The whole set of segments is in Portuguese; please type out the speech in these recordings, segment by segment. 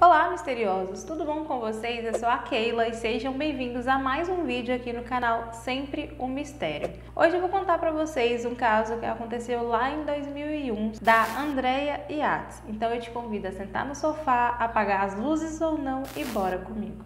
Olá, misteriosos! Tudo bom com vocês? Eu sou a Keila e sejam bem-vindos a mais um vídeo aqui no canal Sempre um Mistério. Hoje eu vou contar para vocês um caso que aconteceu lá em 2001 da Andrea Yates. Então eu te convido a sentar no sofá, apagar as luzes ou não e bora comigo.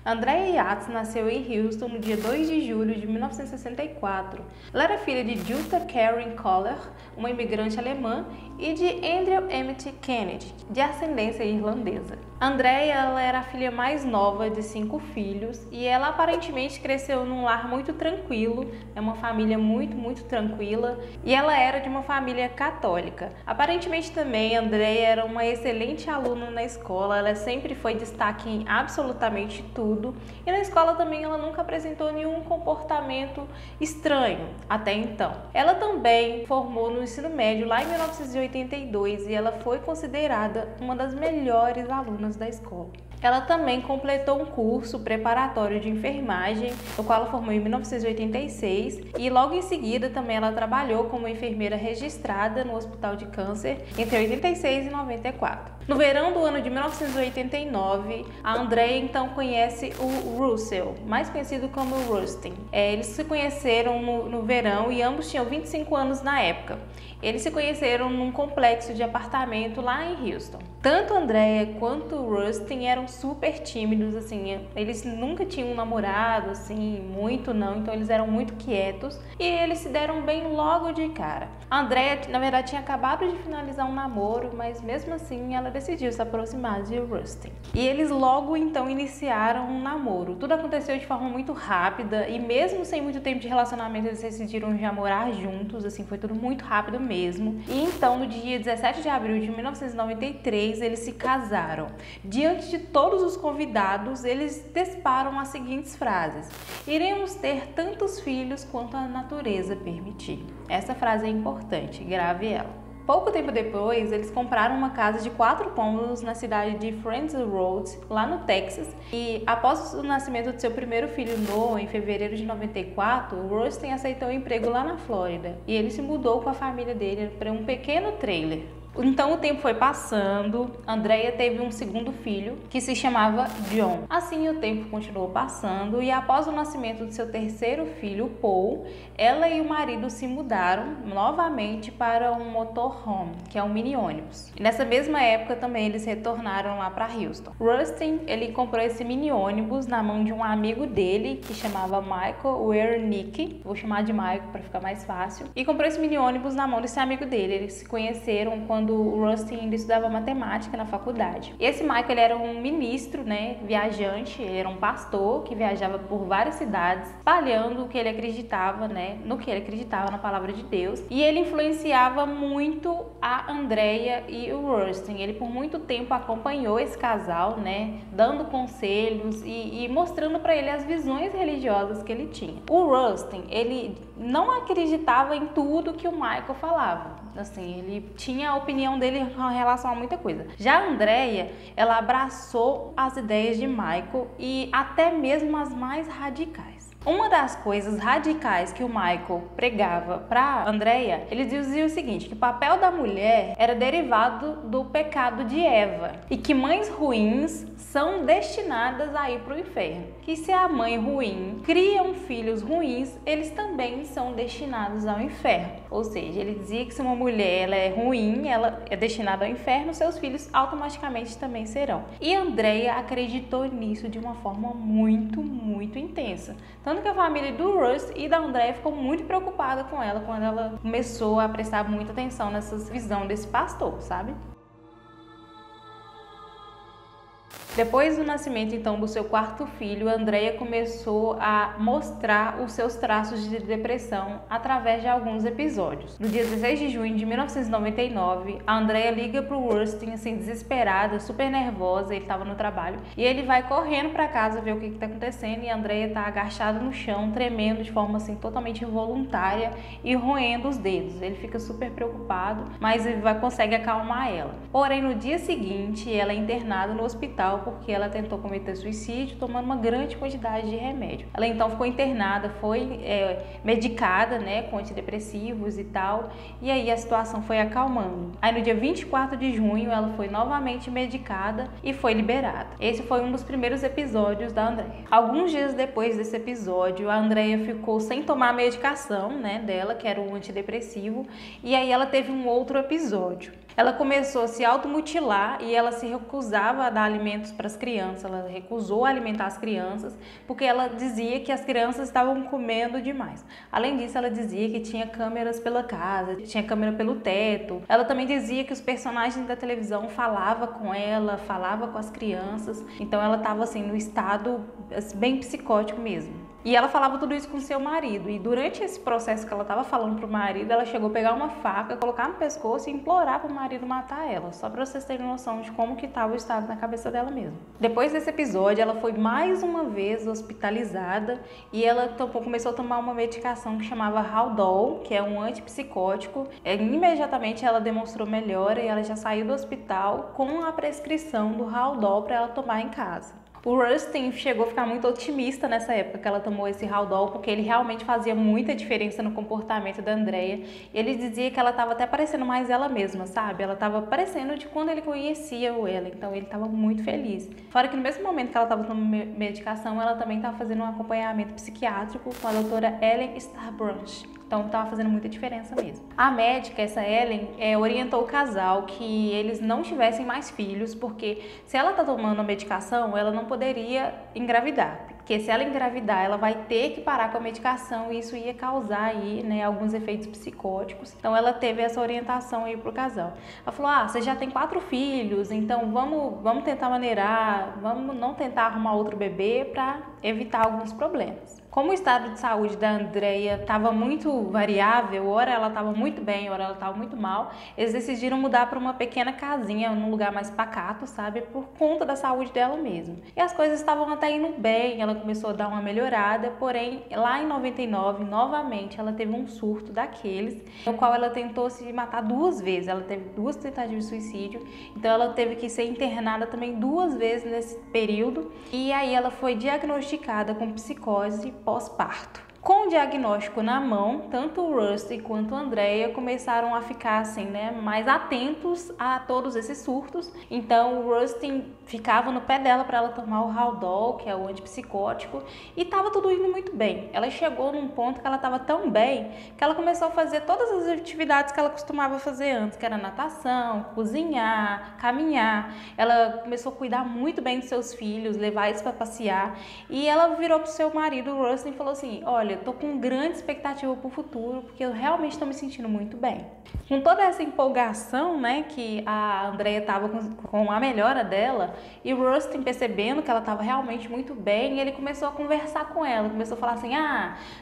Andrea Yates nasceu em Houston no dia 2 de julho de 1964. Ela era filha de Jutta Karen Kohler, uma imigrante alemã, e de Andrew Emmett Kennedy, de ascendência irlandesa. Andrea ela era a filha mais nova de 5 filhos e ela aparentemente cresceu num lar muito tranquilo, é uma família muito tranquila, e ela era de uma família católica. Aparentemente também Andrea era uma excelente aluna na escola, ela sempre foi destaque em absolutamente tudo, e na escola também ela nunca apresentou nenhum comportamento estranho até então. Ela também formou no ensino médio lá em 1982 e ela foi considerada uma das melhores alunas da escola. Ela também completou um curso preparatório de enfermagem, no qual ela formou em 1986, e logo em seguida também ela trabalhou como enfermeira registrada no Hospital de Câncer entre 86 e 94. No verão do ano de 1989, a Andrea então conhece o Russell, mais conhecido como Rustin. Eles se conheceram no verão e ambos tinham 25 anos na época. Eles se conheceram num complexo de apartamento lá em Houston. Tanto Andrea quanto o Rustin eram super tímidos, assim, eles nunca tinham um namorado, assim, muito não, então eles eram muito quietos e eles se deram bem logo de cara. A Andrea, na verdade, tinha acabado de finalizar um namoro, mas mesmo assim ela decidiu se aproximar de Rustin. E eles logo então iniciaram um namoro. Tudo aconteceu de forma muito rápida e mesmo sem muito tempo de relacionamento eles decidiram já morar juntos, assim, foi tudo muito rápido mesmo. E então no dia 17 de abril de 1993 eles se casaram. Diante de todos os convidados, eles disparam as seguintes frases: iremos ter tantos filhos quanto a natureza permitir. Essa frase é importante, grave ela. Pouco tempo depois, eles compraram uma casa de 4 cômodos na cidade de Friends Road, lá no Texas, e após o nascimento de seu primeiro filho Noah, em fevereiro de 94, o Rustin aceitou um emprego lá na Flórida e ele se mudou com a família dele para um pequeno trailer. Então o tempo foi passando, Andrea teve um segundo filho que se chamava John. Assim o tempo continuou passando e após o nascimento de seu terceiro filho, Paul, ela e o marido se mudaram novamente para um motorhome, que é um mini ônibus. E nessa mesma época também eles retornaram lá para Houston. Rustin, ele comprou esse mini ônibus na mão de um amigo dele que chamava Michael Wernicke, vou chamar de Michael para ficar mais fácil, e comprou esse mini ônibus na mão desse amigo dele. Eles se conheceram quando o Rustin ainda estudava matemática na faculdade. E esse Michael, ele era um ministro, né, viajante, ele era um pastor que viajava por várias cidades, espalhando o que ele acreditava, né, no que ele acreditava na palavra de Deus. E ele influenciava muito a Andrea e o Rustin. Ele por muito tempo acompanhou esse casal, né, dando conselhos e mostrando para ele as visões religiosas que ele tinha. O Rustin, ele não acreditava em tudo que o Michael falava. Assim, ele tinha a opinião dele em relação a muita coisa. Já a Andrea, ela abraçou as ideias de Michael e até mesmo as mais radicais. Uma das coisas radicais que o Michael pregava para Andrea, ele dizia o seguinte, que o papel da mulher era derivado do pecado de Eva e que mães ruins são destinadas a ir para o inferno. Que se a mãe ruim criam filhos ruins, eles também são destinados ao inferno. Ou seja, ele dizia que se uma mulher ela é ruim, ela é destinada ao inferno, seus filhos automaticamente também serão. E Andrea acreditou nisso de uma forma muito intensa. Tanto que a família do Russ e da Andrea ficou muito preocupada com ela quando ela começou a prestar muita atenção nessa visão desse pastor, sabe? Depois do nascimento então do seu quarto filho, Andrea começou a mostrar os seus traços de depressão através de alguns episódios. No dia 16 de junho de 1999, a Andrea liga para o Rustin assim desesperada, super nervosa, ele estava no trabalho, e ele vai correndo para casa ver o que está acontecendo e a Andrea está agachada no chão, tremendo de forma assim totalmente involuntária e roendo os dedos. Ele fica super preocupado, mas ele consegue acalmar ela. Porém, no dia seguinte, ela é internada no hospital porque ela tentou cometer suicídio tomando uma grande quantidade de remédio. Ela então ficou internada, foi medicada, né, com antidepressivos e tal, e aí a situação foi acalmando. Aí no dia 24 de junho ela foi novamente medicada e foi liberada. Esse foi um dos primeiros episódios da Andrea. Alguns dias depois desse episódio, a Andrea ficou sem tomar a medicação, né, dela, que era o antidepressivo, e aí ela teve um outro episódio. Ela começou a se automutilar e ela se recusava a dar alimentos para as crianças, ela recusou alimentar as crianças porque ela dizia que as crianças estavam comendo demais. Além disso, ela dizia que tinha câmeras pela casa, tinha câmera pelo teto. Ela também dizia que os personagens da televisão falavam com ela, falavam com as crianças, então ela estava assim no estado bem psicótico mesmo. E ela falava tudo isso com seu marido. E durante esse processo que ela estava falando pro marido, ela chegou a pegar uma faca, colocar no pescoço e implorar pro marido matar ela. Só para vocês terem noção de como que estava o estado na cabeça dela mesmo. Depois desse episódio, ela foi mais uma vez hospitalizada e ela começou a tomar uma medicação que chamava Haldol, que é um antipsicótico. Imediatamente ela demonstrou melhora e ela já saiu do hospital com a prescrição do Haldol para ela tomar em casa. O Rustin chegou a ficar muito otimista nessa época que ela tomou esse Haldol, porque ele realmente fazia muita diferença no comportamento da Andrea. Ele dizia que ela estava até parecendo mais ela mesma, sabe? Ela estava parecendo de quando ele conhecia ela, então ele estava muito feliz. Fora que no mesmo momento que ela estava tomando medicação, ela também estava fazendo um acompanhamento psiquiátrico com a doutora Ellen Starbranch. Então estava fazendo muita diferença mesmo. A médica, essa Ellen, orientou o casal que eles não tivessem mais filhos, porque se ela está tomando a medicação, ela não poderia engravidar. Porque se ela engravidar, ela vai ter que parar com a medicação e isso ia causar aí, né, alguns efeitos psicóticos. Então ela teve essa orientação aí pro casal. Ela falou, você já tem 4 filhos, então vamos tentar maneirar, vamos não tentar arrumar outro bebê para evitar alguns problemas. Como o estado de saúde da Andrea estava muito variável, ora ela estava muito bem, ora ela estava muito mal, eles decidiram mudar para uma pequena casinha, num lugar mais pacato, sabe, por conta da saúde dela mesmo. E as coisas estavam até indo bem, ela começou a dar uma melhorada, porém, lá em 99, novamente, ela teve um surto daqueles, no qual ela tentou se matar 2 vezes, ela teve 2 tentativas de suicídio, então ela teve que ser internada também 2 vezes nesse período, e aí ela foi diagnosticada com psicose pós-parto. Com o diagnóstico na mão, tanto o Rusty quanto a Andrea começaram a ficar assim, né, mais atentos a todos esses surtos. Então o Rusty ficava no pé dela para ela tomar o Haldol, que é o antipsicótico, e estava tudo indo muito bem. Ela chegou num ponto que ela estava tão bem que ela começou a fazer todas as atividades que ela costumava fazer antes, que era natação, cozinhar, caminhar. Ela começou a cuidar muito bem dos seus filhos, levar eles para passear, e ela virou pro seu marido, o Rusty, e falou assim, olha, eu tô com grande expectativa pro futuro, porque eu realmente estou me sentindo muito bem. Com toda essa empolgação, né, que a Andrea tava com a melhora dela, e o Rustin percebendo que ela tava realmente muito bem, ele começou a conversar com ela, começou a falar assim,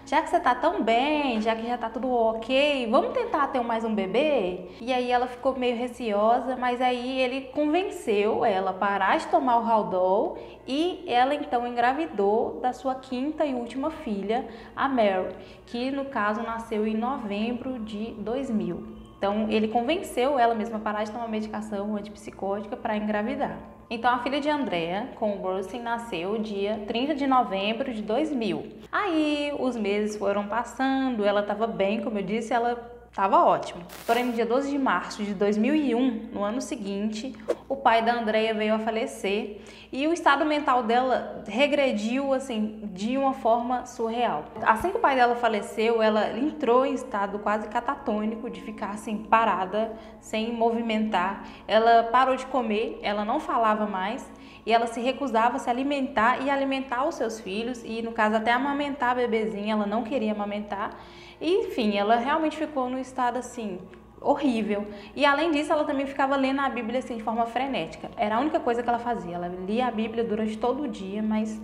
já que você tá tão bem, já que já tá tudo ok, vamos tentar ter mais um bebê? E aí ela ficou meio receosa, mas aí ele convenceu ela a parar de tomar o Haldol, e ela então engravidou da sua 5ª e última filha, a Mary, que no caso nasceu em novembro de 2000. Então ele convenceu ela mesma a parar de tomar medicação antipsicótica para engravidar. Então a filha de Andrea, com o Rustin, nasceu dia 30 de novembro de 2000. Aí os meses foram passando, ela estava bem, como eu disse, ela estava ótima. Porém, no dia 12 de março de 2001, no ano seguinte, o pai da Andrea veio a falecer e o estado mental dela regrediu, assim, de uma forma surreal. Assim que o pai dela faleceu, ela entrou em estado quase catatônico, de ficar, assim, parada, sem movimentar. Ela parou de comer, ela não falava mais e ela se recusava a se alimentar e alimentar os seus filhos e, no caso, até amamentar a bebezinha, ela não queria amamentar. E, enfim, ela realmente ficou num estado, assim, horrível. E além disso, ela também ficava lendo a Bíblia assim de forma frenética. Era a única coisa que ela fazia. Ela lia a Bíblia durante todo o dia, mas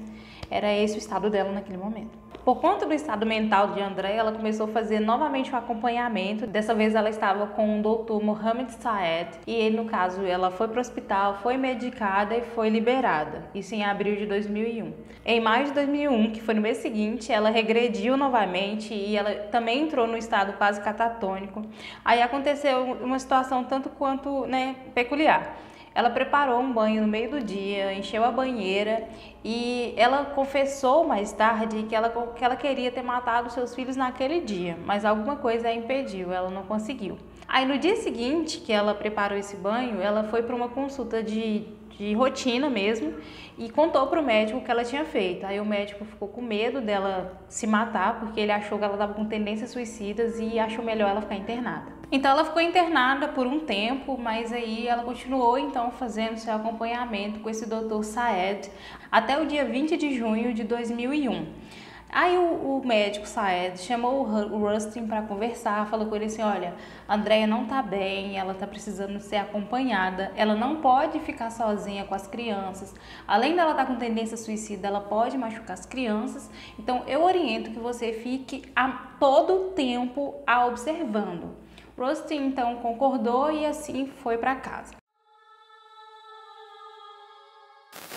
era esse o estado dela naquele momento. Por conta do estado mental de Andrea, ela começou a fazer novamente um acompanhamento. Dessa vez ela estava com o Dr. Mohamed Saed e ele, no caso, ela foi para o hospital, foi medicada e foi liberada. Isso em abril de 2001. Em maio de 2001, que foi no mês seguinte, ela regrediu novamente e ela também entrou no estado quase catatônico. Aí aconteceu uma situação tanto quanto, peculiar. Ela preparou um banho no meio do dia, encheu a banheira e ela confessou mais tarde que ela queria ter matado seus filhos naquele dia, mas alguma coisa a impediu, ela não conseguiu. Aí no dia seguinte que ela preparou esse banho, ela foi para uma consulta de rotina mesmo e contou para o médico o que ela tinha feito. Aí o médico ficou com medo dela se matar porque ele achou que ela estava com tendências suicidas e achou melhor ela ficar internada. Então ela ficou internada por um tempo, mas aí ela continuou então fazendo seu acompanhamento com esse Dr. Saed até o dia 20 de junho de 2001. Aí o médico Saed chamou o Rustin para conversar, falou com ele assim, olha, a Andrea não tá bem, ela tá precisando ser acompanhada, ela não pode ficar sozinha com as crianças, além dela estar com tendência suicida, ela pode machucar as crianças, então eu oriento que você fique a todo tempo a observando. Rustin então concordou e assim foi para casa.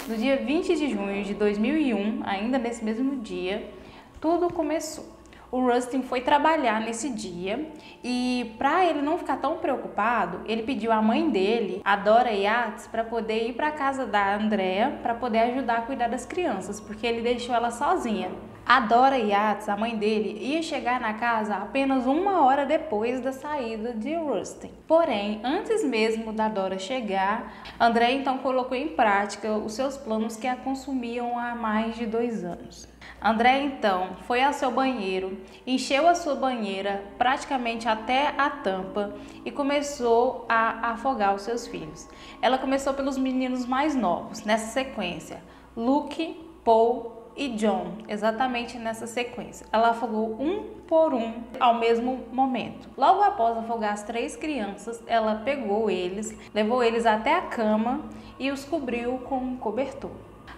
No dia 20 de junho de 2001, ainda nesse mesmo dia, tudo começou. O Rustin foi trabalhar nesse dia e para ele não ficar tão preocupado, ele pediu à mãe dele, a Dora Yates, para poder ir para a casa da Andrea para poder ajudar a cuidar das crianças, porque ele deixou ela sozinha. A Dora Yates, a mãe dele, ia chegar na casa apenas 1 hora depois da saída de Rustin. Porém, antes mesmo da Dora chegar, Andrea então colocou em prática os seus planos que a consumiam há mais de 2 anos. Andrea então foi ao seu banheiro, encheu a sua banheira praticamente até a tampa e começou a afogar os seus filhos. Ela começou pelos meninos mais novos, nessa sequência, Luke, Paul e John, exatamente nessa sequência. Ela afogou um por um ao mesmo momento. Logo após afogar as 3 crianças, ela pegou eles, levou eles até a cama e os cobriu com um cobertor.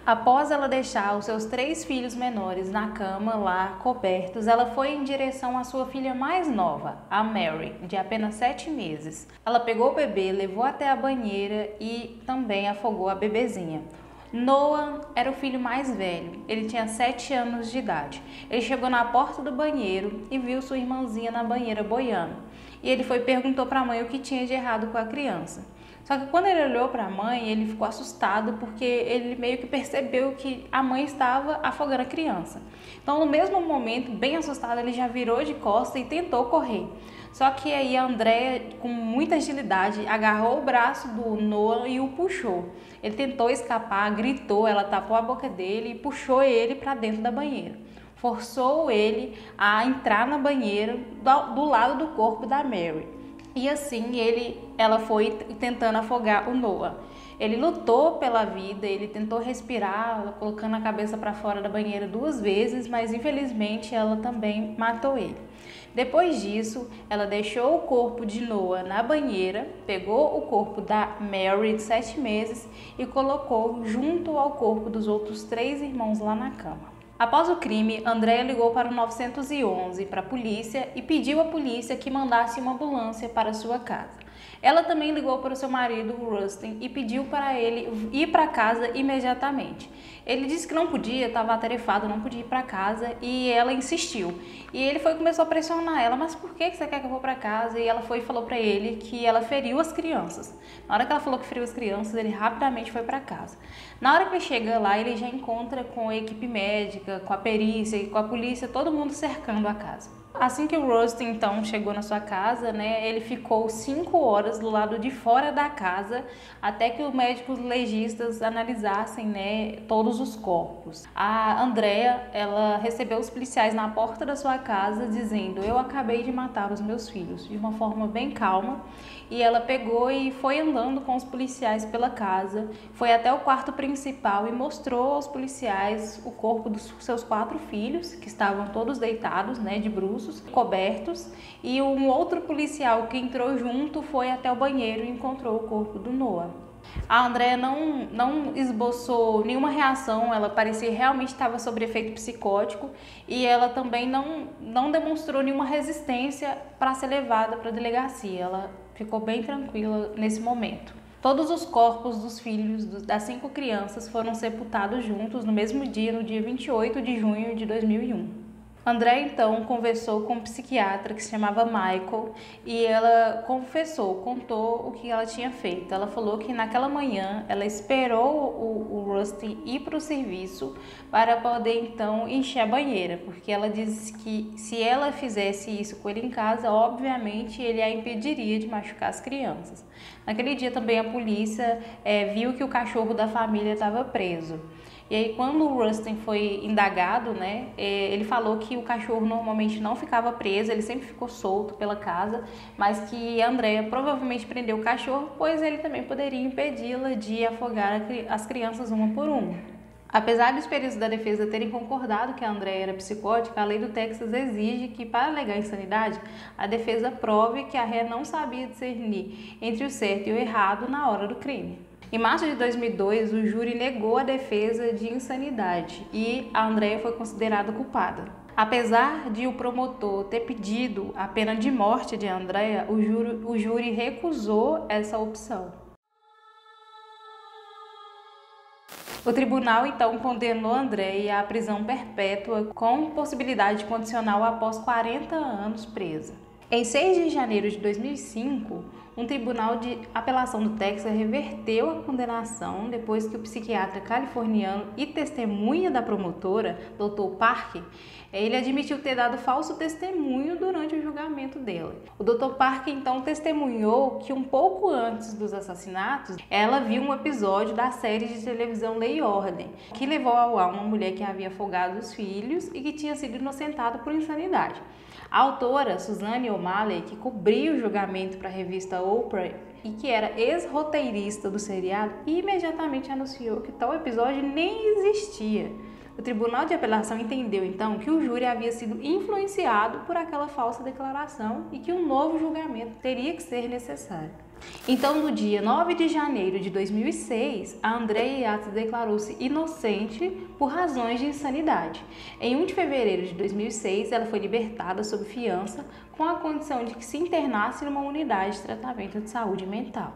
Após ela deixar os seus 3 filhos menores na cama lá, cobertos, ela foi em direção à sua filha mais nova, a Mary, de apenas 7 meses. Ela pegou o bebê, levou até a banheira e também afogou a bebezinha. Noah era o filho mais velho, ele tinha 7 anos de idade. Ele chegou na porta do banheiro e viu sua irmãzinha na banheira boiando. E ele foi e perguntou para a mãe o que tinha de errado com a criança. Só que quando ele olhou para a mãe, ele ficou assustado porque ele meio que percebeu que a mãe estava afogando a criança. Então, no mesmo momento, bem assustado, ele já virou de costas e tentou correr. Só que aí a Andrea, com muita agilidade, agarrou o braço do Noah e o puxou. Ele tentou escapar, gritou, ela tapou a boca dele e puxou ele para dentro da banheira. Forçou ele a entrar na banheira do lado do corpo da Mary. E assim ela foi tentando afogar o Noah. Ele lutou pela vida, ele tentou respirar, colocando a cabeça para fora da banheira 2 vezes, mas infelizmente ela também matou ele. Depois disso, ela deixou o corpo de Noah na banheira, pegou o corpo da Mary de 7 meses e colocou junto ao corpo dos outros 3 irmãos lá na cama. Após o crime, Andrea ligou para o 911 para a polícia e pediu à polícia que mandasse uma ambulância para sua casa. Ela também ligou para o seu marido, Rustin, e pediu para ele ir para casa imediatamente. Ele disse que não podia, estava atarefado, não podia ir para casa e ela insistiu. E ele começou a pressionar ela, mas por que você quer que eu vou para casa? E ela foi e falou para ele que ela feriu as crianças. Na hora que ela falou que feriu as crianças, ele rapidamente foi para casa. Na hora que ele chega lá, ele já encontra com a equipe médica, com a perícia e com a polícia, todo mundo cercando a casa. Assim que o Rustin então chegou na sua casa, ele ficou 5 horas do lado de fora da casa até que os médicos legistas analisassem, todos os corpos. A Andrea, ela recebeu os policiais na porta da sua casa dizendo: eu acabei de matar os meus filhos, de uma forma bem calma. E ela pegou e foi andando com os policiais pela casa, foi até o quarto principal e mostrou aos policiais o corpo dos seus 4 filhos, que estavam todos deitados, de bruços, cobertos, e um outro policial que entrou junto foi até o banheiro e encontrou o corpo do Noah. A Andrea não esboçou nenhuma reação, ela parecia realmente estava sob efeito psicótico e ela também não demonstrou nenhuma resistência para ser levada para a delegacia. Ela ficou bem tranquila nesse momento. Todos os corpos dos filhos das 5 crianças foram sepultados juntos no mesmo dia, no dia 28 de junho de 2001. André então conversou com um psiquiatra que se chamava Michael e ela contou o que ela tinha feito. Ela falou que naquela manhã ela esperou o Rusty ir para o serviço para poder então encher a banheira, porque ela disse que se ela fizesse isso com ele em casa, obviamente ele a impediria de machucar as crianças. Naquele dia também a polícia viu que o cachorro da família estava preso. E aí, quando o Rustin foi indagado, né, ele falou que o cachorro normalmente não ficava preso, ele sempre ficou solto pela casa, mas que a Andrea provavelmente prendeu o cachorro, pois ele também poderia impedi-la de afogar as crianças uma por uma. Apesar dos peritos da defesa terem concordado que a Andrea era psicótica, a lei do Texas exige que, para alegar insanidade, a defesa prove que a ré não sabia discernir entre o certo e o errado na hora do crime. Em março de 2002, o júri negou a defesa de insanidade e a Andrea foi considerada culpada. Apesar de o promotor ter pedido a pena de morte de Andrea, o júri recusou essa opção. O tribunal então condenou Andrea à prisão perpétua com possibilidade condicional após 40 anos presa. Em 6 de janeiro de 2005, um tribunal de apelação do Texas reverteu a condenação depois que o psiquiatra californiano e testemunha da promotora, Dr. Parker, ele admitiu ter dado falso testemunho durante o julgamento dela. O Dr. Parker então testemunhou que um pouco antes dos assassinatos, ela viu um episódio da série de televisão Lei e Ordem, que levou ao ar uma mulher que havia afogado os filhos e que tinha sido inocentada por insanidade. A autora, Suzanne O'Malley, que cobriu o julgamento para a revista Oprah e que era ex-roteirista do seriado, imediatamente anunciou que tal episódio nem existia. O Tribunal de Apelação entendeu então que o júri havia sido influenciado por aquela falsa declaração e que um novo julgamento teria que ser necessário. Então, no dia 9 de janeiro de 2006, a Andrea Yates declarou-se inocente por razões de insanidade. Em 1 de fevereiro de 2006, ela foi libertada sob fiança com a condição de que se internasse numa unidade de tratamento de saúde mental.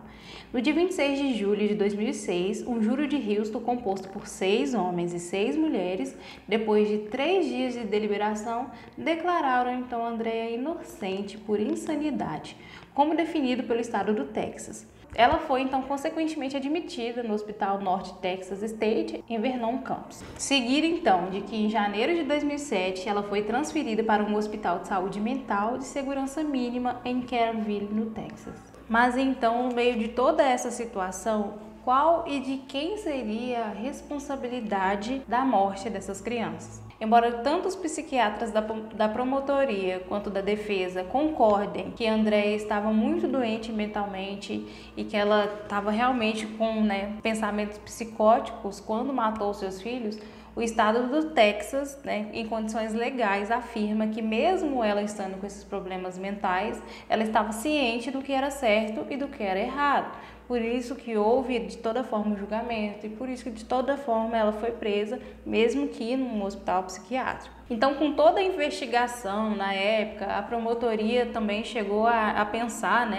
No dia 26 de julho de 2006, um júri de Houston composto por 6 homens e 6 mulheres, depois de 3 dias de deliberação, declararam então Andrea inocente por insanidade, como definido pelo estado do Texas. Ela foi, então, consequentemente admitida no Hospital North Texas State, em Vernon Campos. Seguido, então, de que em janeiro de 2007 ela foi transferida para um hospital de saúde mental de segurança mínima em Caronville, no Texas. Mas, então, no meio de toda essa situação, qual e de quem seria a responsabilidade da morte dessas crianças? Embora tanto os psiquiatras da promotoria quanto da defesa concordem que a Andrea estava muito doente mentalmente e que ela estava realmente com pensamentos psicóticos quando matou seus filhos, o estado do Texas, em condições legais, afirma que mesmo ela estando com esses problemas mentais, ela estava ciente do que era certo e do que era errado. Por isso que houve de toda forma um julgamento e por isso que de toda forma ela foi presa, mesmo que num hospital psiquiátrico. Então, com toda a investigação na época, a promotoria também chegou a pensar,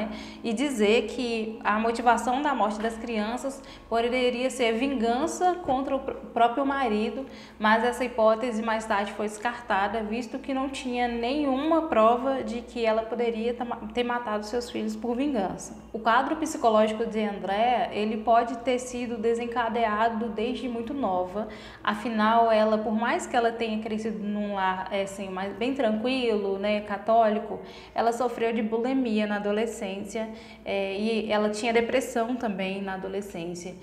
e dizer que a motivação da morte das crianças poderia ser vingança contra o próprio marido, mas essa hipótese mais tarde foi descartada, visto que não tinha nenhuma prova de que ela poderia ter matado seus filhos por vingança. O quadro psicológico de Andrea, ele pode ter sido desencadeado desde muito nova, afinal, ela, por mais que ela tenha crescido num lar bem tranquilo, católico, ela sofreu de bulimia na adolescência e ela tinha depressão também na adolescência.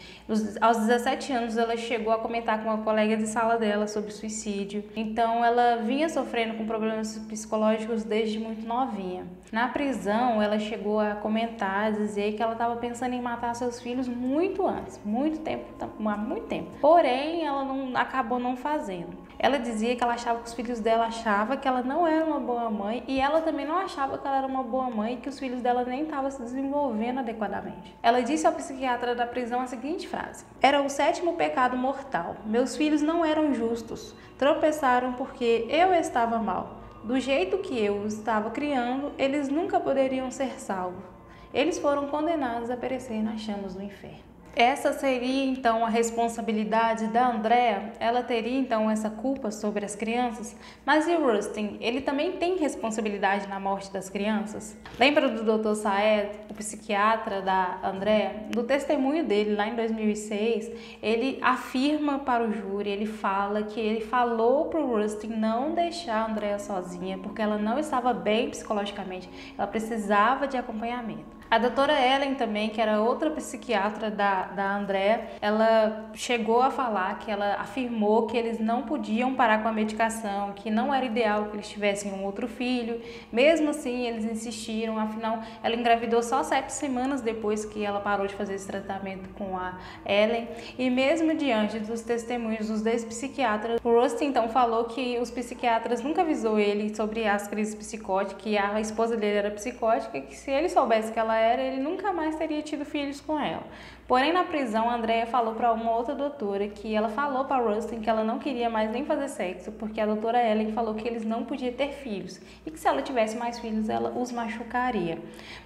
Aos 17 anos, ela chegou a comentar com uma colega de sala dela sobre suicídio, então ela vinha sofrendo com problemas psicológicos desde muito novinha. Na prisão, ela chegou a comentar, a dizer que ela estava pensando em matar seus filhos muito antes, há muito tempo. Porém, ela acabou não fazendo. Ela dizia que ela achava que os filhos dela achavam que ela não era uma boa mãe e ela também não achava que ela era uma boa mãe e que os filhos dela nem estavam se desenvolvendo adequadamente. Ela disse ao psiquiatra da prisão a seguinte frase: "Era o 7º pecado mortal. Meus filhos não eram justos. Tropeçaram porque eu estava mal. Do jeito que eu os estava criando, eles nunca poderiam ser salvos. Eles foram condenados a perecer nas chamas do inferno." Essa seria então a responsabilidade da Andrea? Ela teria então essa culpa sobre as crianças? Mas e o Rustin? Ele também tem responsabilidade na morte das crianças? Lembra do Dr. Saed, o psiquiatra da Andrea? No testemunho dele lá em 2006, ele afirma para o júri, ele fala que ele falou para o Rustin não deixar a Andrea sozinha porque ela não estava bem psicologicamente, ela precisava de acompanhamento. A doutora Ellen também, que era outra psiquiatra da Andrea, ela chegou a falar que ela afirmou que eles não podiam parar com a medicação, que não era ideal que eles tivessem um outro filho. Mesmo assim, eles insistiram, afinal, ela engravidou só 7 semanas depois que ela parou de fazer esse tratamento com a Ellen. E mesmo diante dos testemunhos dos 2 psiquiatras, o Rustin então falou que os psiquiatras nunca avisou ele sobre as crises psicóticas, que a esposa dele era psicótica e que se ele soubesse que ela era, ele nunca mais teria tido filhos com ela. Porém, na prisão, a Andrea falou para uma outra doutora que ela falou para Rustin que ela não queria mais nem fazer sexo, porque a doutora Ellen falou que eles não podiam ter filhos e que se ela tivesse mais filhos, ela os machucaria.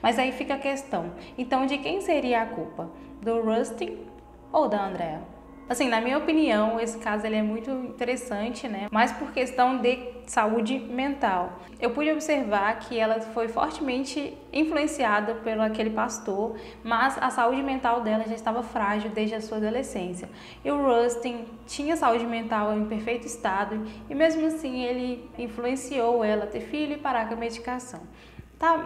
Mas aí fica a questão, então de quem seria a culpa? Do Rustin ou da Andrea? Assim, na minha opinião, esse caso ele é muito interessante, né? Mas por questão de saúde mental. Eu pude observar que ela foi fortemente influenciada pelo aquele pastor, mas a saúde mental dela já estava frágil desde a sua adolescência. E o Rustin tinha saúde mental em perfeito estado e mesmo assim ele influenciou ela a ter filho e parar com a medicação.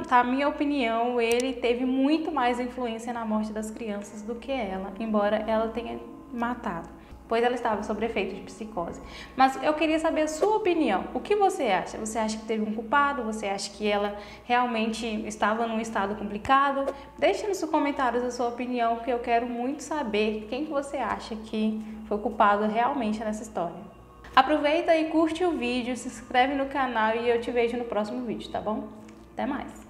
Tá, minha opinião, ele teve muito mais influência na morte das crianças do que ela, embora ela tenha matado, pois ela estava sob efeito de psicose. Mas eu queria saber a sua opinião. O que você acha? Você acha que teve um culpado? Você acha que ela realmente estava num estado complicado? Deixe nos comentários a sua opinião, porque eu quero muito saber quem que você acha que foi culpado realmente nessa história. Aproveita e curte o vídeo, se inscreve no canal e eu te vejo no próximo vídeo, tá bom? Até mais!